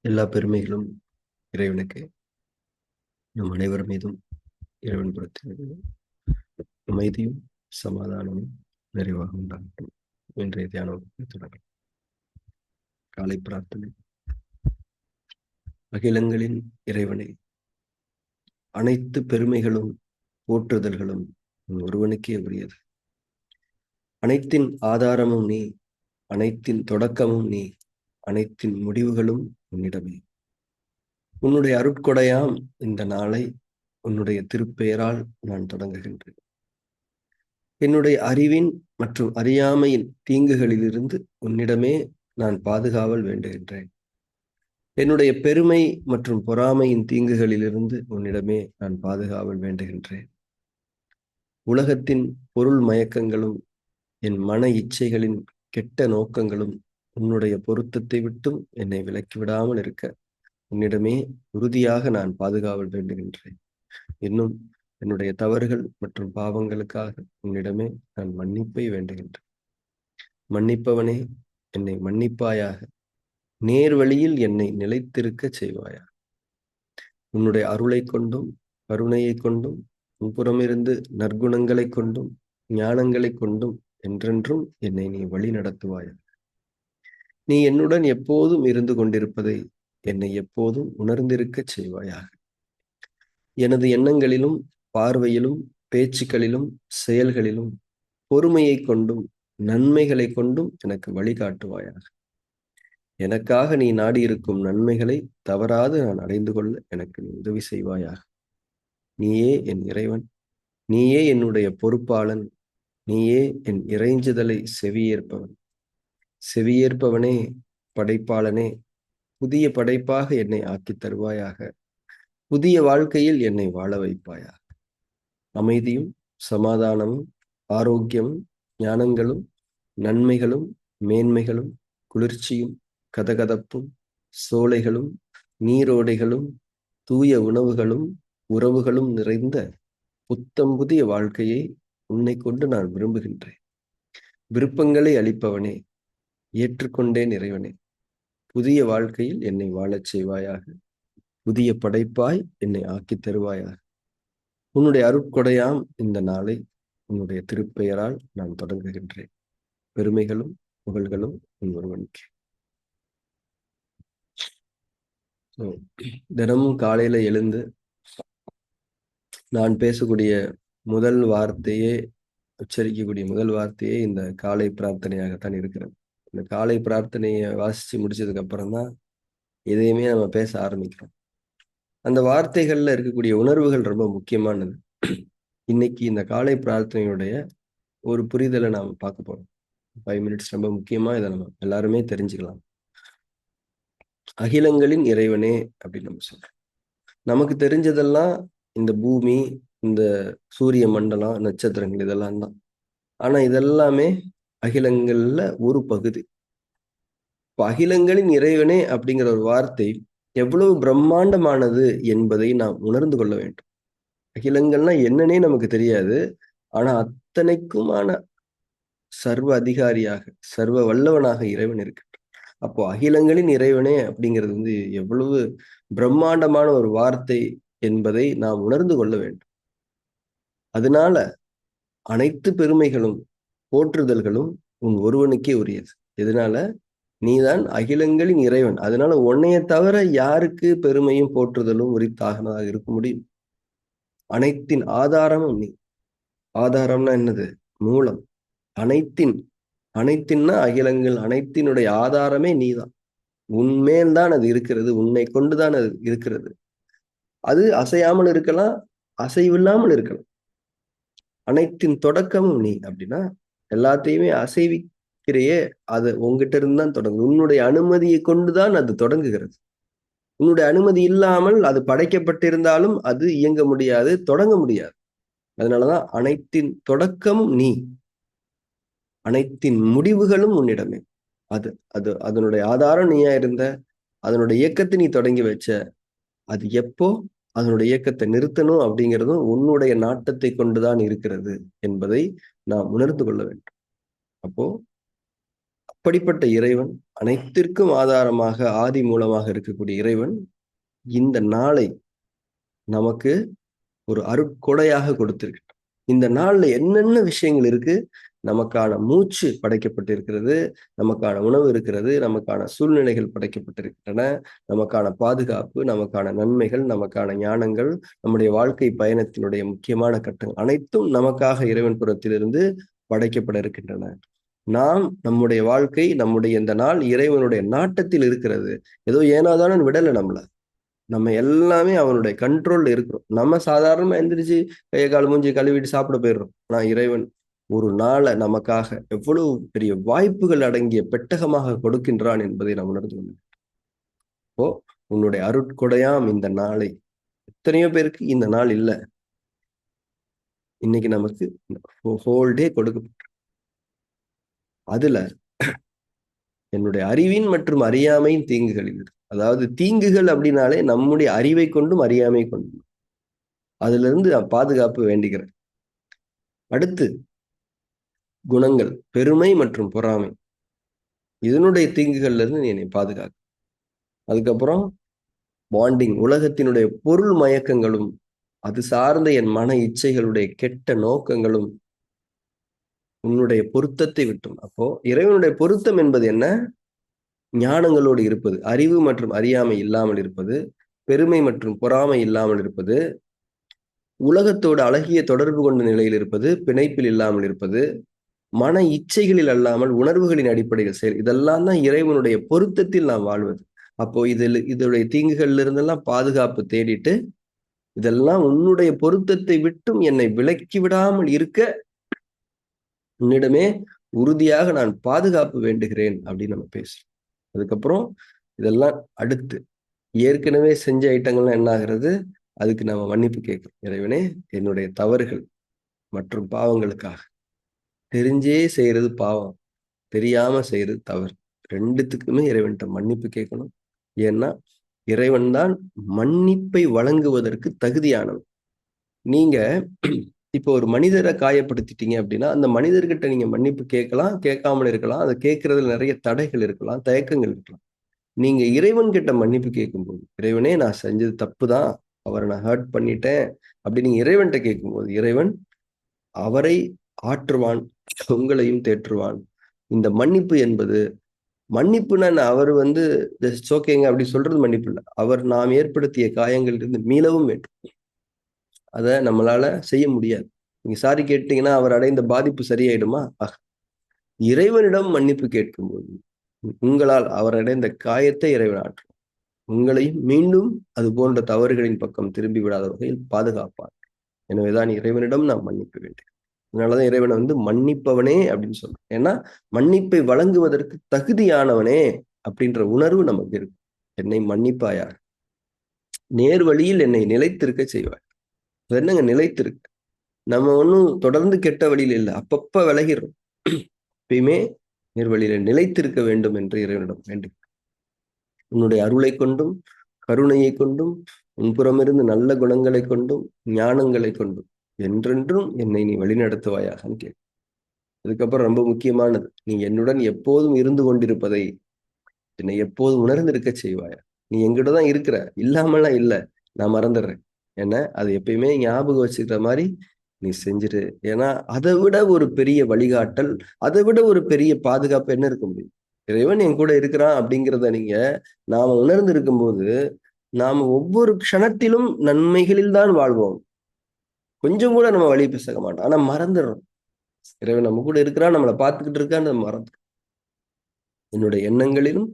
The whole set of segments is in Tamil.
எல்லா பெருமைகளும் இறைவனுக்கு. நம் அனைவர் மீதும் இறைவன் புறத்தில் அமைதியும் சமாதானமும் நிறைவாக உண்டாகட்டும். இன்றைய தியான வகுப்பை தொடங்கலாம். காலை பிரார்த்தனை. அகிலங்களின் இறைவனை, அனைத்து பெருமைகளும் போற்றுதல்களும் ஒருவனுக்கே உரியது. அனைத்தின் ஆதாரமும் நீ, அனைத்தின் தொடக்கமும் நீ, அனைத்தின் முடிவுகளும் உன்னிடமே. உன்னுடைய அருட்கொடையாம் இந்த நாளை உன்னுடைய திருப்பெயரால் நான் தொடங்குகின்றேன். என்னுடைய அறிவின் மற்றும் அறியாமையின் தீங்குகளிலிருந்து உன்னிடமே நான் பாதுகாவல் வேண்டுகின்றேன். என்னுடைய பெருமை மற்றும் பொறாமையின் தீங்குகளிலிருந்து உன்னிடமே நான் பாதுகாவல் வேண்டுகின்றேன். உலகத்தின் பொருள் மயக்கங்களும் என் மன இச்சைகளின் கெட்ட நோக்கங்களும் உன்னுடைய பொருத்தத்தை விட்டும் என்னை விலக்கிவிடாமல் இருக்க உன்னிடமே உறுதியாக நான் பாதுகாவல் வேண்டுகின்றேன். இன்னும் என்னுடைய தவறுகள் மற்றும் பாவங்களுக்காக உன்னிடமே நான் மன்னிப்பை வேண்டுகின்றேன். மன்னிப்பவனே, என்னை மன்னிப்பாயாக. நேர் வழியில் என்னை நிலைத்திருக்க செய்வாயா. உன்னுடைய அருளை கொண்டும் கருணையை கொண்டும் உன்புறமிருந்து நற்குணங்களை கொண்டும் ஞானங்களை கொண்டும் என்றென்றும் என்னை நீ வழி நடத்துவாயா. நீ என்னுடன் எப்போதும் இருந்து கொண்டிருப்பதை என்னை எப்போதும் உணர்ந்திருக்க செய்வாயாக. எனது எண்ணங்களிலும் பார்வையிலும் பேச்சுக்களிலும் செயல்களிலும் பொறுமையை கொண்டும் நன்மைகளை கொண்டும் எனக்கு வழிகாட்டுவாயாக. எனக்காக நீ நாடியிருக்கும் நன்மைகளை தவறாது நான் அடைந்து கொள்ள எனக்கு நீ உதவி செய்வாயாக. நீயே என் இறைவன், நீயே என்னுடைய பொறுப்பாளன், நீயே என் இறைஞ்சுதலை செவியேற்பவன். செவியேற்பவனே, படைப்பாளனே, புதிய படைப்பாக என்னை ஆக்கித் தருவாயாக. புதிய வாழ்க்கையில் என்னை வாழ வைப்பாயாக. அமைதியும் சமாதானமும் ஆரோக்கியமும் ஞானங்களும் நன்மைகளும் மேன்மைகளும் குளிர்ச்சியும் கதகதப்பும் சோலைகளும் நீரோடைகளும் தூய உணவுகளும் உறவுகளும் நிறைந்த புத்தம் புதிய வாழ்க்கையை உன்னை கொண்டு நான் விரும்புகின்றேன். விருப்பங்களை அளிப்பவனே, ஏற்றுக்கொண்டேன் இறைவனே. புதிய வாழ்க்கையில் என்னை வாழச் செய்வாயாக. புதிய படைப்பாய் என்னை ஆக்கித் தருவாயாக. உன்னுடைய அருட்கொடையாம் இந்த நாளை உன்னுடைய திருப்பெயரால் நான் தொடங்குகின்றேன். பெருமைகளும் புகழ்களும் உன் ஒருவனுக்கு. தினமும் காலையில எழுந்து நான் பேசக்கூடிய முதல் வார்த்தையே, உச்சரிக்கக்கூடிய முதல் வார்த்தையே இந்த காலை பிரார்த்தனையாகத்தான் இருக்கிறது. இந்த காலை பிரார்த்தனையை வாசிச்சு முடிச்சதுக்கு அப்புறம் தான் எதையுமே நம்ம பேச ஆரம்பிக்கிறோம். அந்த வார்த்தைகள்ல இருக்கக்கூடிய உணர்வுகள் ரொம்ப முக்கியமானது. இன்னைக்கு இந்த காலை பிரார்த்தனையுடைய ஒரு புரிதலை நாம் பார்க்க போறோம். 5 மினிட்ஸ் ரொம்ப முக்கியமா இதை நம்ம எல்லாருமே தெரிஞ்சுக்கலாம். அகிலங்களின் இறைவனே அப்படின்னு நம்ம சொல்றோம். நமக்கு தெரிஞ்சதெல்லாம் இந்த பூமி, இந்த சூரிய மண்டலம், நட்சத்திரங்கள் இதெல்லாம் தான். ஆனா இதெல்லாமே அகிலங்கள்ல ஒரு பகுதி. இப்போ அகிலங்களின் இறைவனே அப்படிங்கிற ஒரு வார்த்தை எவ்வளவு பிரம்மாண்டமானது என்பதை நாம் உணர்ந்து கொள்ள வேண்டும். அகிலங்கள்னா என்னன்னே நமக்கு தெரியாது. ஆனா அத்தனைக்குமான சர்வ அதிகாரியாக, சர்வ வல்லவனாக இறைவன் இருக்கு. அப்போ அகிலங்களின் இறைவனே அப்படிங்கிறது எவ்வளவு பிரம்மாண்டமான ஒரு வார்த்தை என்பதை நாம் உணர்ந்து கொள்ள வேண்டும். அதனால அனைத்து பெருமைகளும் போற்றுதல்களும் உன் ஒருவனுக்கே உரியது. இதனால நீதான் அகிலங்களின் இறைவன். அதனால உன்னைய தவிர யாருக்கு பெருமையும் போற்றுதலும் உரித்தாகனதாக இருக்க முடியும்? அனைத்தின் ஆதாரமும் நீ. ஆதாரம்னா என்னது? மூலம். அனைத்தின்னா அகிலங்கள் அனைத்தினுடைய ஆதாரமே நீதான். உன்மேல்தான் அது இருக்கிறது. உன்னை கொண்டுதான் அது இருக்கிறது. அது அசையாமல் இருக்கலாம், அசைவில்லாமல் இருக்கலாம். அனைத்தின் தொடக்கமும் நீ அப்படின்னா எல்லாத்தையுமே அசைவிக்கிறையே, அது உங்ககிட்ட இருந்து தான் தொடங்கும். உன்னுடைய அனுமதியை கொண்டுதான் அது தொடங்குகிறது. உன்னுடைய அனுமதி இல்லாமல் அது படைக்கப்பட்டிருந்தாலும் அது இயங்க முடியாது, தொடங்க முடியாது. அதனாலதான் அனைத்தின் தொடக்கமும் நீ, அனைத்தின் முடிவுகளும் உன்னிடமே. அதனுடைய ஆதாரம் நீயா இருந்த, அதனுடைய இயக்கத்தை நீ தொடங்கி வச்ச. அது எப்போ அதனுடைய இயக்கத்தை நிறுத்தணும் அப்படிங்கிறதும் உன்னுடைய நாட்டத்தை கொண்டுதான் இருக்கிறது என்பதை நாம் உணர்ந்து கொள்ள வேண்டும். அப்போ அப்படிப்பட்ட இறைவன் அனைத்திற்கும் ஆதாரமாக ஆதி மூலமாக இருக்கக்கூடிய இறைவன் இந்த நாளை நமக்கு ஒரு அருட்கொடையாக கொடுத்திருக்கிறார். இந்த நாள்ல என்னென்ன விஷயங்கள் இருக்கு? நமக்கான மூச்சு படைக்கப்பட்டிருக்கிறது, நமக்கான உணவு இருக்கிறது, நமக்கான சூழ்நிலைகள் படைக்கப்பட்டிருக்கின்றன, நமக்கான பாதுகாப்பு, நமக்கான நன்மைகள், நமக்கான ஞானங்கள், நம்முடைய வாழ்க்கை பயணத்தினுடைய முக்கியமான கட்டங்கள் அனைத்தும் நமக்காக இறைவன் புறத்திலிருந்து படைக்கப்பட இருக்கின்றன. நாம் நம்முடைய வாழ்க்கை, நம்முடைய இந்த நாள் இறைவனுடைய நாட்டத்தில் இருக்கிறது. ஏதோ ஏனாதானு விடல நம்மள. நம்ம எல்லாமே அவனுடைய கண்ட்ரோல்ல இருக்கிறோம். நம்ம சாதாரணமா எந்திரிச்சு கைய கால் மூஞ்சி கழுவிட்டு சாப்பிட போயிடுறோம். ஆனா இறைவன் ஒரு நாளை நமக்காக எவ்வளவு பெரிய வாய்ப்புகள் அடங்கிய பெட்டகமாக கொடுக்கின்றான் என்பதை நாம் உணர்ந்து கொள்ள. இப்போ உன்னுடைய அருட்கொடையாம் இந்த நாளை, எத்தனையோ பேருக்கு இந்த நாள் இல்ல. இன்னைக்கு நமக்கு ஹோல் டே கொடுக்கப்பட்ட, அதுல என்னுடைய அறிவின் மற்றும் அறியாமையின் தீங்குகள் இது. அதாவது தீங்குகள் அப்படின்னாலே நம்முடைய அறிவை கொண்டும் அறியாமை கொண்டும், அதுல இருந்து பாதுகாப்பு வேண்டிக்கிறேன். அடுத்து குணங்கள், பெருமை மற்றும் பொறாமை, இதனுடைய தீங்குகள்ல இருந்து நீ என்னை பாதுகாக்க. அதுக்கப்புறம் பாண்டிங், உலகத்தினுடைய பொருள் மயக்கங்களும் அது சார்ந்த என் மன இச்சைகளுடைய கெட்ட நோக்கங்களும் உன்னுடைய பொருத்தத்தை விட்டும். அப்போ இறைவனுடைய பொருத்தம் என்பது என்ன? ஞானங்களோடு இருப்பது, அறிவு மற்றும் அறியாமை இல்லாமல் இருப்பது, பெருமை மற்றும் பொறாமை இல்லாமல் இருப்பது, உலகத்தோடு அழகிய தொடர்பு கொண்ட நிலையில் இருப்பது, பிணைப்பில் இல்லாமல் இருப்பது, மன இச்சைகளில் அல்லாமல் உணர்வுகளின் அடிப்படையில் செயல், இதெல்லாம் தான் இறைவனுடைய பொருத்தத்தில் நாம் வாழ்வது. அப்போ இதோடைய தீங்குகள்ல இருந்தெல்லாம் பாதுகாப்பு தேடிட்டு, இதெல்லாம் உன்னுடைய பொருத்தத்தை விட்டும் என்னை விலக்கி விடாமல் இருக்க உன்னிடமே உறுதியாக நான் பாதுகாப்பு வேண்டுகிறேன் அப்படின்னு நம்ம பேசுறோம். அதுக்கப்புறம் இதெல்லாம் அடுத்து ஏற்கனவே செஞ்ச ஐட்டங்கள்லாம் என்ன ஆகிறது? அதுக்கு நம்ம மன்னிப்பு கேட்கிறோம். இறைவனே, என்னுடைய தவறுகள் மற்றும் பாவங்களுக்காக, தெரிஞ்சே செய்யறது பாவம், தெரியாம செய்யறது தவறு, ரெண்டுத்துக்குமே இறைவன்கிட்ட மன்னிப்பு கேட்கணும். ஏன்னா இறைவன் தான் மன்னிப்பை வழங்குவதற்கு தகுதியானவன். நீங்க இப்போ ஒரு மனிதரை காயப்படுத்திட்டீங்க அப்படின்னா அந்த மனிதர்கிட்ட நீங்க மன்னிப்பு கேட்கலாம், கேட்காமல் இருக்கலாம். அதை கேட்கறதுல நிறைய தடைகள் இருக்கலாம், தயக்கங்கள் இருக்கலாம். நீங்க இறைவன் கிட்ட மன்னிப்பு கேட்கும்போது, இறைவனே நான் செஞ்சது தப்பு தான், அவரை நான் ஹர்ட் பண்ணிட்டேன் அப்படி நீங்க இறைவன்கிட்ட கேட்கும்போது இறைவன் அவரை ஆற்றுவான், உங்களையும் தேற்றுவான். இந்த மன்னிப்பு என்பது, மன்னிப்புன்னா அவர் ஓகேங்க அப்படி சொல்றது மன்னிப்பு இல்லை. அவர் நாம் ஏற்படுத்திய காயங்கள் இருந்து மீளவும் வேண்டும். அதை நம்மளால செய்ய முடியாது. நீங்க சாரி கேட்டீங்கன்னா அவர் அடைந்த பாதிப்பு சரியாயிடுமா? இறைவனிடம் மன்னிப்பு கேட்கும்போது உங்களால் அவர் அடைந்த காயத்தை இறைவன் ஆற்றும். உங்களையும் மீண்டும் அது போன்ற தவறுகளின் பக்கம் திரும்பி விடாத வகையில் பாதுகாப்பார். எனவேதான் இறைவனிடம் நாம் மன்னிக்க வேண்டும். அதனாலதான் இறைவனை மன்னிப்பவனே அப்படின்னு சொல்றோம். ஏன்னா மன்னிப்பை வழங்குவதற்கு தகுதியானவனே அப்படின்ற உணர்வு நமக்கு இருக்கு. என்னை மன்னிப்பாயா, நேர் வழியில் என்னை நிலைத்திருக்க செய்வாய். என்னங்க நிலைத்திருக்கு? நம்ம ஒன்றும் தொடர்ந்து கெட்ட வழியில் இல்லை, அப்பப்ப விலகிறோம். எப்பயுமே நேர்வழியில நிலைத்திருக்க வேண்டும் என்று இறைவனிடம் வேண்டும். உன்னுடைய அருளை கொண்டும் கருணையை கொண்டும் உன்புறமிருந்து நல்ல குணங்களை கொண்டும் ஞானங்களை கொண்டும் என்றென்றும் என்னை நீ வழிநடத்துவாயாகன்னு கேட்க. அதுக்கப்புறம் ரொம்ப முக்கியமானது, நீ என்னுடன் எப்போதும் இருந்து கொண்டிருப்பதை என்னை எப்போதும் உணர்ந்திருக்க செய்வாயா. நீ எங்கிட்ட தான் இருக்கிற, இல்லாமலாம் இல்லை, நான் மறந்துடுறேன். ஏன்னா அது எப்பயுமே ஞாபகம் வச்சுக்கிற மாதிரி நீ செஞ்சிரு. ஏன்னா அதை விட ஒரு பெரிய வழிகாட்டல், அதை விட ஒரு பெரிய பாதுகாப்பு என்ன இருக்க முடியும்? இறைவன் என் கூட இருக்கிறான் அப்படிங்கிறத நாம உணர்ந்து இருக்கும்போது நாம ஒவ்வொரு க்ஷணத்திலும் நன்மைகளில் தான் வாழ்வோம். கொஞ்சம் கூட நம்ம வழி பேச மாட்டோம். ஆனா மறந்துடுறோம், இறைவன் நம்ம கூட இருக்கிறான், நம்மளை பார்த்துக்கிட்டு இருக்கான்னு மறந்துடும். என்னுடைய எண்ணங்களிலும்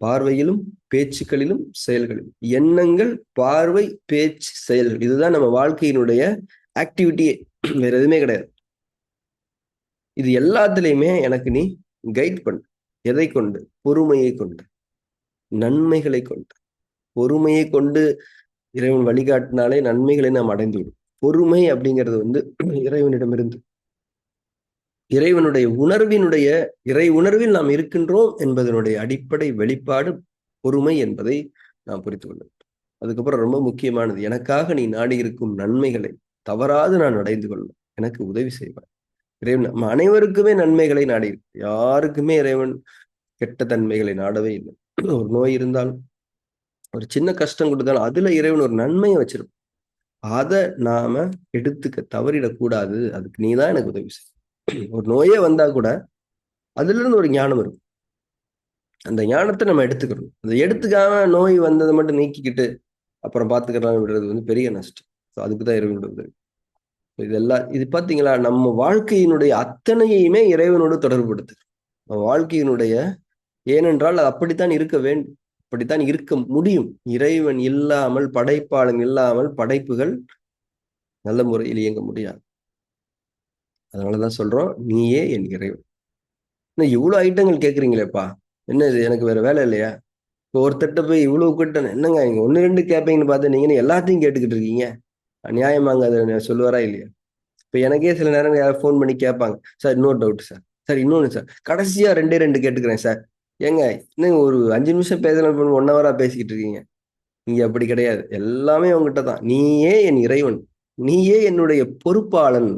பார்வையிலும் பேச்சுக்களிலும் செயல்களிலும், எண்ணங்கள், பார்வை, பேச்சு, செயல்கள், இதுதான் நம்ம வாழ்க்கையினுடைய ஆக்டிவிட்டியே, வேற எதுவுமே கிடையாது. இது எல்லாத்துலயுமே எனக்கு நீ கைட் பண்ணு. எதை கொண்டு? பொறுமையை கொண்டு, நன்மைகளை கொண்டு. பொறுமையை கொண்டு இறைவன் வழிகாட்டினாலே நன்மைகளை நாம் அடைந்து விடும். பொறுமை அப்படிங்கிறது இறைவனிடமிருந்து, இறைவனுடைய உணர்வினுடைய, இறை உணர்வில் நாம் இருக்கின்றோம் என்பதனுடைய அடிப்படை வெளிப்பாடு பொறுமை என்பதை நாம் புரிந்து கொள்ள வேண்டும். அதுக்கப்புறம் ரொம்ப முக்கியமானது, எனக்காக நீ நாடி இருக்கும் நன்மைகளை தவறாது நான் அடைந்து கொள்ள எனக்கு உதவி செய்வார். இறைவன் நம்ம அனைவருக்குமே நன்மைகளை நாடி, யாருக்குமே இறைவன் கெட்ட தன்மைகளை நாடவே இல்லை. ஒரு நோய் இருந்தாலும், ஒரு சின்ன கஷ்டம் கொடுத்தாலும் அதுல இறைவன் ஒரு நன்மையை வச்சிருப்பான். அதை நாம எடுத்துக்க தவறிடக்கூடாது. அதுக்கு நீதான் எனக்கு உதவி செய்ய. ஒரு நோயே வந்தா கூட அதுல இருந்து ஒரு ஞானம் இருக்கும். அந்த ஞானத்தை நம்ம எடுத்துக்கணும். அதை எடுத்துக்காம நோய் வந்ததை மட்டும் நீக்கிக்கிட்டு அப்புறம் பார்த்துக்கலாம் விடுறது வந்து பெரிய நஷ்டம். அதுக்குதான் இறைவனோட உதவி. இதெல்லாம் இது பாத்தீங்களா, நம்ம வாழ்க்கையினுடைய அத்தனையுமே இறைவனோடு தொடர்புபடுத்து. நம்ம வாழ்க்கையினுடைய ஏனென்றால் அது அப்படித்தான் இருக்க வேண்டும், அப்படித்தான் இருக்க முடியும். இறைவன் இல்லாமல், படைப்பாளன் இல்லாமல் படைப்புகள் நல்ல முறையில் இயங்க முடியாது. அதனாலதான் சொல்றோம், நீயே என் இறைவன். இன்னும் இவ்வளவு ஐட்டங்கள் கேட்குறீங்களேப்பா, என்ன இது, எனக்கு வேற வேலை இல்லையா? இப்போ ஒருத்தட்ட போய் இவ்வளவு கிட்ட என்னங்க நீங்க 1 2 கேட்பீங்கன்னு பார்த்து நீங்க எல்லாத்தையும் கேட்டுக்கிட்டு இருக்கீங்க, நியாயமாங்க? அதை சொல்லுவாரா இல்லையா? இப்போ எனக்கே சில நேரம் யாராவது ஃபோன் பண்ணி கேட்பாங்க, சார் இன்னொரு டவுட் சார், சார் இன்னொன்று சார், கடைசியா 2 கேட்டுக்கிறேன் சார். ஏங்க இன்னும் ஒரு 5 நிமிஷம் பேசலாம், 1 ஹவரா பேசிக்கிட்டு இருக்கீங்க. நீங்க அப்படி கிடையாது, எல்லாமே உங்ககிட்ட தான். நீயே என் இறைவன், நீயே என்னுடைய பொறுப்பாளன்.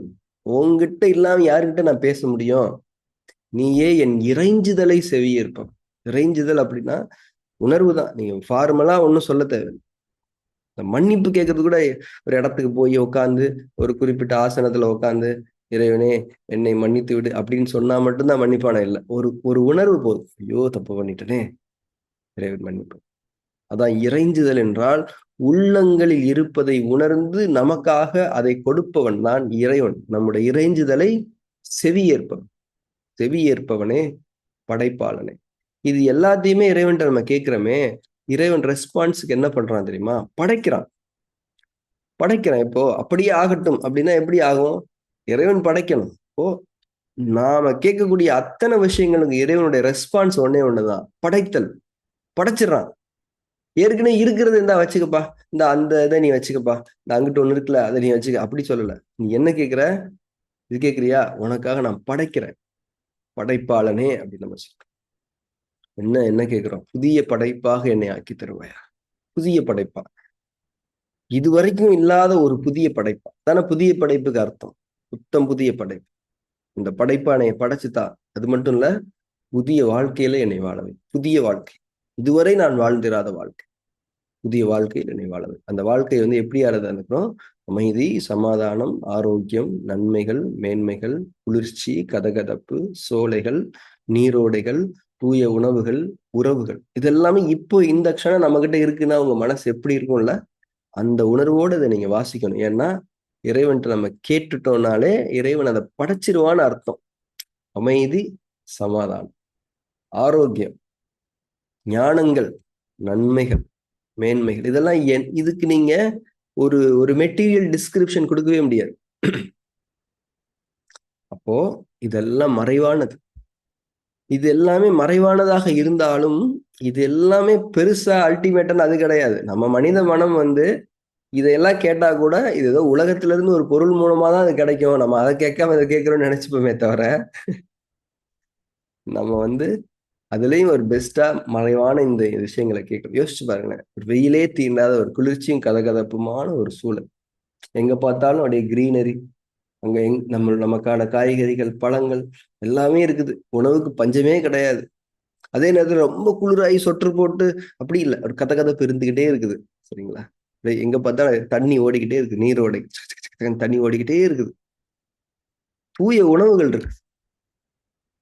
உங்ககிட்ட இல்லாம யாருக்கிட்ட நான் பேச முடியும்? நீயே என் இறைஞ்சுதலை செவியேற்பம். இறைஞ்சுதல் அப்படின்னா உணர்வு தான். நீங்க ஃபார்மலா ஒன்றும் சொல்ல தேவை. மன்னிப்பு கேட்கறது கூட ஒரு இடத்துக்கு போய் உட்காந்து ஒரு குறிப்பிட்ட ஆசனத்துல உட்காந்து, இறைவனே என்னை மன்னித்து விடு அப்படின்னு சொன்னா மட்டும்தான் மன்னிப்பான இல்லை. ஒரு ஒரு உணர்வு போதும். ஐயோ தப்பு பண்ணிட்டனே, இறைவன் மன்னிப்பு. அதான் இறைஞ்சுதல் என்றால், உள்ளங்களில் இருப்பதை உணர்ந்து நமக்காக அதை கொடுப்பவன் தான் இறைவன். நம்முடைய இறைஞ்சுதலை செவியேற்பவன். செவியேற்பவனே படைப்பாளனே. இது எல்லாத்தையுமே இறைவன்ட்ட நம்ம கேட்கிறோமே, இறைவன் ரெஸ்பான்ஸுக்கு என்ன பண்றான் தெரியுமா? படைக்கிறான். இப்போ அப்படியே ஆகட்டும் அப்படின்னா எப்படி ஆகும்? இறைவன் படைக்கணும். இப்போ நாம கேட்கக்கூடிய அத்தனை விஷயங்களுக்கு இறைவனுடைய ரெஸ்பான்ஸ் ஒன்னே ஒண்ணுதான், படைத்தல். படைச்சிடறான். ஏற்கனவே இருக்கிறது இந்தா வச்சுக்கப்பா, இந்த அந்த இதை நீ வச்சுக்கப்பா, இந்த அங்கிட்டு ஒண்ணு இருக்குல்ல அதை நீ வச்சுக்க, அப்படி சொல்லல. நீ என்ன கேட்கிற? இது கேட்கிறியா? உனக்காக நான் படைக்கிறேன், படைப்பாளனே அப்படின்னு நம்ம சொல்றோம். என்ன என்ன கேட்கிறோம்? புதிய படைப்பாக என்னை ஆக்கி தருவாயா? புதிய படைப்பா, இதுவரைக்கும் இல்லாத ஒரு புதிய படைப்பா தானே புதிய படைப்புக்கு அர்த்தம். புத்தம் புதிய படைப்பு. இந்த படைப்பா என்னை படைச்சுதா, அது மட்டும் இல்ல, புதிய வாழ்க்கையில என்னை வாழவை. புதிய வாழ்க்கை, இதுவரை நான் வாழ்ந்திராத வாழ்க்கை, புதிய வாழ்க்கையில் என்னை வாழவை. அந்த வாழ்க்கை வந்து எப்படி இருக்கிறோம்? அமைதி, சமாதானம், ஆரோக்கியம், நன்மைகள், மேன்மைகள், குளிர்ச்சி, கதகதப்பு, சோலைகள், நீரோடைகள், தூய உணவுகள், உறவுகள், இதெல்லாமே இப்போ இந்த க்ஷணம் நம்ம கிட்ட இருக்குன்னா உங்க மனசு எப்படி இருக்கும்ல? அந்த உணர்வோடு இதை நீங்க வாசிக்கணும். ஏன்னா இறைவன்ட்டு நம்ம கேட்டுட்டோம்னாலே இறைவன் அதை படைச்சிருவான்னு அர்த்தம். அமைதி, சமாதானம், ஆரோக்கியம், ஞானங்கள், நன்மைகள், மேன்மைகள், இதெல்லாம் இதுக்கு நீங்க ஒரு ஒரு மெட்டீரியல் டிஸ்கிரிப்ஷன் கொடுக்கவே முடியாது. அப்போ இதெல்லாம் மறைவானது. இது எல்லாமே மறைவானதாக இருந்தாலும் இது எல்லாமே பெருசா அல்டிமேட்டான அது கிடையாது. நம்ம மனித மனம் வந்து இதையெல்லாம் கேட்டா கூட இது ஏதோ உலகத்துல இருந்து ஒரு பொருள் மூலமா தான் அது கிடைக்கும், நம்ம அதை கேட்காம இதை கேட்கிறோம்னு நினைச்சுப்போமே தவிர, நம்ம வந்து அதுலயும் ஒரு பெஸ்டா மறைவான இந்த விஷயங்களை கேட்கணும். யோசிச்சு பாருங்களேன், ஒரு வெயிலே தீண்டாத ஒரு குளிர்ச்சியும் கதகதப்புமான ஒரு சூழல், எங்க பார்த்தாலும் அப்படியே கிரீனரி, அங்க நமக்கான காய்கறிகள், பழங்கள் எல்லாமே இருக்குது, உணவுக்கு பஞ்சமே கிடையாது. அதே நேரத்துல ரொம்ப குளிராகி சொற்று போட்டு அப்படி இல்லை, ஒரு கதகதப்பு இருந்துகிட்டே இருக்குது. சரிங்களா? எங்க பார்த்தா தண்ணி ஓடிக்கிட்டே இருக்கு, நீரோடை தண்ணி ஓடிக்கிட்டே இருக்குது. தூய உணவுகள் இருக்கு.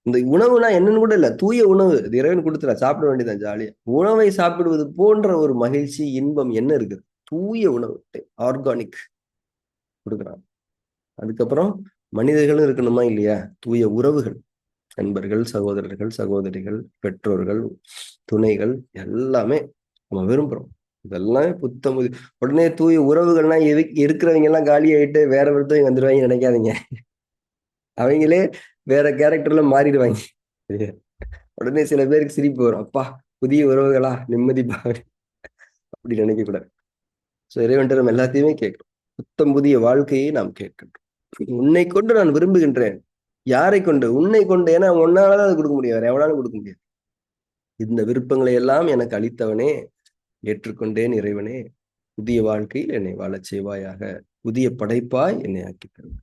இந்த உணவுனா என்னன்னு கூட இல்ல, தூய உணவு இறைவன் கொடுத்துற சாப்பிட வேண்டியதான் ஜாலியா. உணவை சாப்பிடுவது போன்ற ஒரு மகிழ்ச்சி, இன்பம் என்ன இருக்குது? தூய உணவு, ஆர்கானிக் கொடுக்குறாங்க. அதுக்கப்புறம் மனிதர்களும் இருக்கணுமா இல்லையா? தூய உறவுகள், நண்பர்கள், சகோதரர்கள், சகோதரிகள், பெற்றோர்கள், துணைகள், எல்லாமே நம்ம விரும்புறோம். இதெல்லாமே புத்தம் புது. உடனே தூய உறவுகள்லாம் இருக்கிறவங்க எல்லாம் காலி ஆயிட்டு வேற ஒருத்தவங்க வந்துடுவாங்க நினைக்காதீங்க. அவங்களே வேற கேரக்டர்ல மாறிடுவாங்க. உடனே சில பேருக்கு சிரிப்பு வரும், அப்பா புதிய உறவுகளா, நிம்மதிப்பா அப்படி நினைக்க கூடாது. இறைவன்ட்டு நம்ம எல்லாத்தையுமே கேட்கணும். புத்தம் புதிய வாழ்க்கையை நாம் கேட்கணும். உன்னை கொண்டு நான் விரும்புகின்றேன். யாரை கொண்டு? உன்னை கொண்டு. ஏன்னா உன்னாலதான் அது கொடுக்க முடியும், வேற எவனாலும் கொடுக்க முடியாது. இந்த விருப்பங்களை எல்லாம் எனக்கு அளித்தவனே, ஏற்றுக்கொண்டேன் இறைவனே, புதிய வாழ்க்கையில் என்னை வாழச் செய்வாயாக, புதிய படைப்பாய் என்னை ஆக்கி தருவாய்.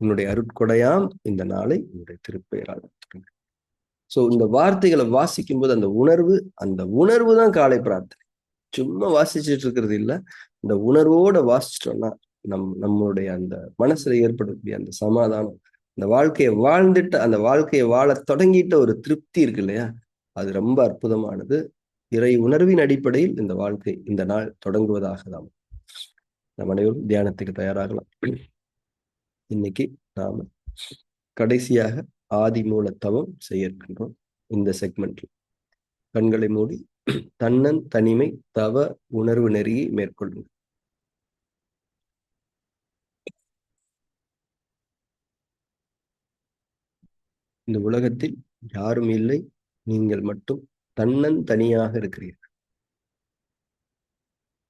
உன்னுடைய அருட்கொடையாம் இந்த நாளை உன்னுடைய திருப்பெயரால் ஸோ இந்த வார்த்தைகளை வாசிக்கும் போது அந்த உணர்வு தான் காலை பிரார்த்தனை. சும்மா வாசிச்சுட்டு இருக்கிறது இல்லை. இந்த உணர்வோட வாசிச்சிட்டோம்னா நம்மளுடைய அந்த மனசுல ஏற்படக்கூடிய அந்த சமாதானம், அந்த வாழ்க்கையை வாழ்ந்துட்டு அந்த வாழ்க்கையை வாழ தொடங்கிட்ட ஒரு திருப்தி இருக்கு இல்லையா, அது ரொம்ப அற்புதமானது. இறை உணர்வின் அடிப்படையில் இந்த வாழ்க்கை இந்த நாள் தொடங்குவதாக தான் நம் அனைவரும் தியானத்துக்கு தயாராகலாம். இன்னைக்கு நாம கடைசியாக ஆதி மூல தவம் செய்ய இருக்கின்றோம். இந்த செக்மெண்ட்ல கண்களை மூடி தன்னன் தனிமை தவ உணர்வு நெறியை மேற்கொள்ளுங்கள். இந்த உலகத்தில் யாரும் இல்லை, நீங்கள் மட்டும் தன்னன் தனியாக இருக்கிறீர்கள்.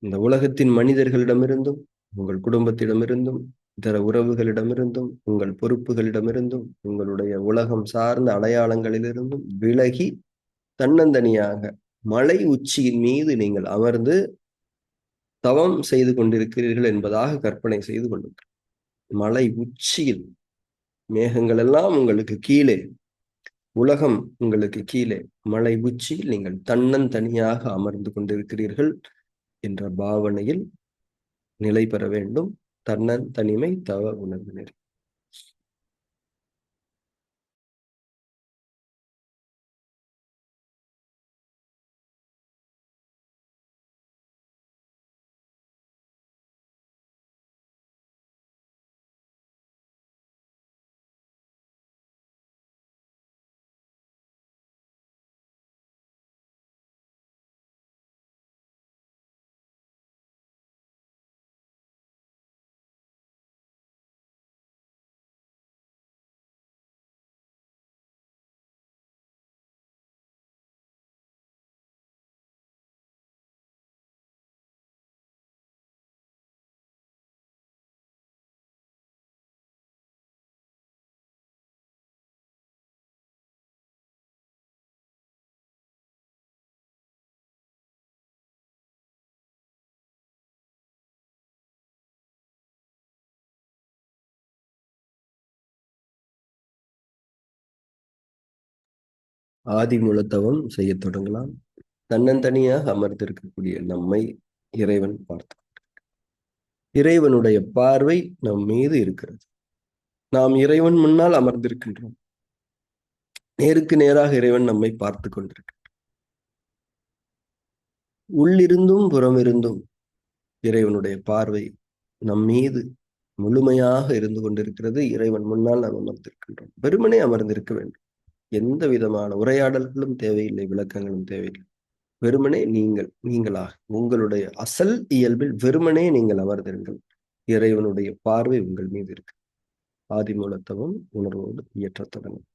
இந்த உலகத்தின் மனிதர்களிடமிருந்தும் உங்கள் குடும்பத்திடமிருந்தும் இதர உறவுகளிடமிருந்தும் உங்கள் பொறுப்புகளிடமிருந்தும் உங்களுடைய உலகம் சார்ந்த அடையாளங்களிலிருந்தும் விலகி தன்னந்தனியாக மலை உச்சியின் மீது நீங்கள் அமர்ந்து தவம் செய்து கொண்டிருக்கிறீர்கள் என்பதாக கற்பனை செய்து கொள்ளுங்கள். மலை உச்சியில் மேகங்கள் எல்லாம் உங்களுக்கு கீழே, உலகம் உங்களுக்கு கீழே, மலை உச்சியில் நீங்கள் தன்னந்தனியாக அமர்ந்து கொண்டிருக்கிறீர்கள் என்ற பாவனையில் நிலை பெற வேண்டும். தன்னன் தனிமை தவ உணர்வு நெறி. ஆதிமூலத்தவம் செய்ய தொடங்கலாம். தன்னந்தனியாக அமர்ந்திருக்கக்கூடிய நம்மை இறைவன் பார்த்து, இறைவனுடைய பார்வை நம் மீது இருக்கிறது. நாம் இறைவன் முன்னால் அமர்ந்திருக்கின்றோம். நேருக்கு நேராக இறைவன் நம்மை பார்த்து கொண்டிருக்கிறார். உள்ளிருந்தும் புறமிருந்தும் இறைவனுடைய பார்வை நம் மீது முழுமையாக இருந்து கொண்டிருக்கிறது. இறைவன் முன்னால் நாம் அமர்ந்திருக்கின்றோம். வெறுமனே அமர்ந்திருக்க வேண்டும். எந்த விதமான உரையாடல்களும் தேவையில்லை, விளக்கங்களும் தேவையில்லை. வெறுமனே நீங்களாக உங்களுடைய அசல் இயல்பில் வெறுமனே நீங்கள் அமர்ந்திருங்கள். இறைவனுடைய பார்வை உங்கள் மீது இருக்கு. ஆதிமூலத்தவம் உணர்வோடு இயற்றத் தொடங்கும்.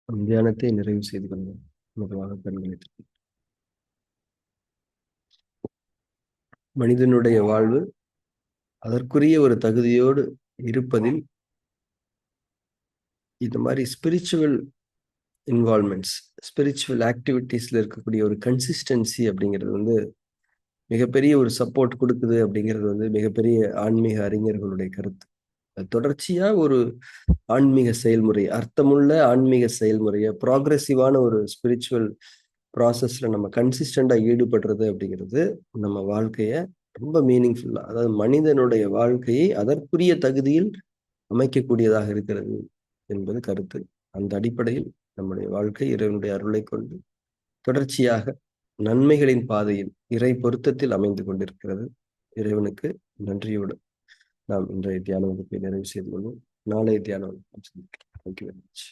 தியானத்தை நிறைவு செய்து கொள்வோம். மெதுவாக கண்களை திறந்து. மனிதனுடைய வாழ்வு அதற்குரிய ஒரு தகுதியோடு இருப்பதில் இந்த மாதிரி ஸ்பிரிச்சுவல் இன்வால்மெண்ட்ஸ், ஸ்பிரிச்சுவல் ஆக்டிவிட்டீஸ்ல இருக்கக்கூடிய ஒரு கன்சிஸ்டன்சி அப்படிங்கிறது வந்து மிகப்பெரிய ஒரு சப்போர்ட் கொடுக்குது அப்படிங்கிறது வந்து மிகப்பெரிய ஆன்மீக அறிஞர்களுடைய கருத்து. தொடர்ச்சியா ஒரு ஆன்மீக செயல்முறை, அர்த்தமுள்ள ஆன்மீக செயல்முறையை, ப்ராக்ரெசிவான ஒரு ஸ்பிரிச்சுவல் ப்ராசஸ்ல நம்ம கன்சிஸ்டண்டா ஈடுபடுறது அப்படிங்கிறது நம்ம வாழ்க்கைய ரொம்ப மீனிங்ஃபுல்லா, அதாவது மனிதனுடைய வாழ்க்கையை அதற்குரிய தகுதியில் அமைக்கக்கூடியதாக இருக்கிறது என்பது கருத்து. அந்த அடிப்படையில் நம்முடைய வாழ்க்கை இறைவனுடைய அருளை கொண்டு தொடர்ச்சியாக நன்மைகளின் பாதையில் இறை பொருத்தத்தில் அமைந்து கொண்டிருக்கிறது. இறைவனுக்கு நன்றியோடு நாம் இன்றைய தியான வகுப்பை நிறைவு செய்து கொள்வோம். நாளைய தியான வகுப்பில் சந்திக்கிறோம். Thank you very much.